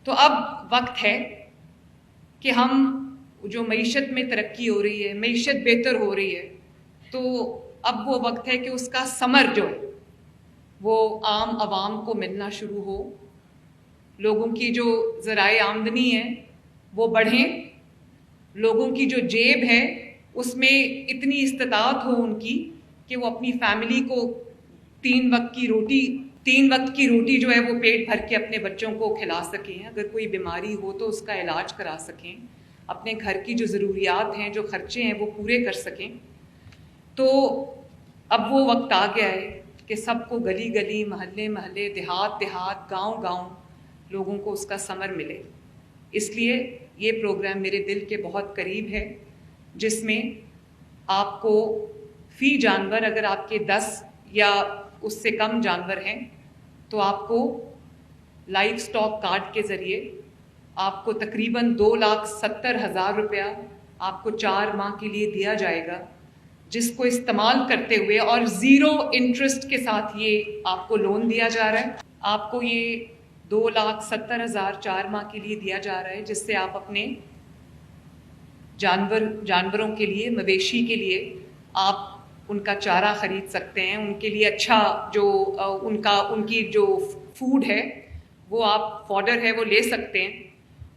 तो अब वक्त है कि हम जो मईशत में तरक्की हो रही है, मईशत बेहतर हो रही है, तो अब वो वक्त है कि उसका समर जो है वो आम आवाम को मिलना शुरू हो, लोगों की जो ज़राए आमदनी है वो बढ़ें, लोगों की जो जेब है उसमें इतनी इस्तिताअत हो उनकी कि वो अपनी फैमिली को तीन वक्त की रोटी जो है वो पेट भर के अपने बच्चों को खिला सकें, अगर कोई बीमारी हो तो उसका इलाज करा सकें, अपने घर की जो ज़रूरियात हैं, जो खर्चे हैं वो पूरे कर सकें। तो अब वो वक्त आ गया है कि सबको गली गली, महल्ले महल्ले, देहात देहात, गांव गांव लोगों को उसका समर मिले। इसलिए ये प्रोग्राम मेरे दिल के बहुत करीब है, जिसमें आपको फ़ी जानवर, अगर आपके 10 या उससे कम जानवर हैं तो आपको लाइव स्टॉक कार्ड के ज़रिए आपको तकरीबन 2,70,000 रुपया आपको 4 माह के लिए दिया जाएगा, जिसको इस्तेमाल करते हुए और ज़ीरो इंटरेस्ट के साथ ये आपको लोन दिया जा रहा है। आपको ये 2,70,000 4 माह के लिए दिया जा रहा है, जिससे आप अपने जानवरों के लिए, मवेशी के लिए आप उनका चारा ख़रीद सकते हैं, उनके लिए अच्छा जो उनकी जो फूड है वो आप फॉडर है वो ले सकते हैं,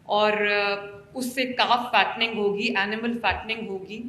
और उससे काफ फैटनिंग होगी, एनिमल फैटनिंग होगी।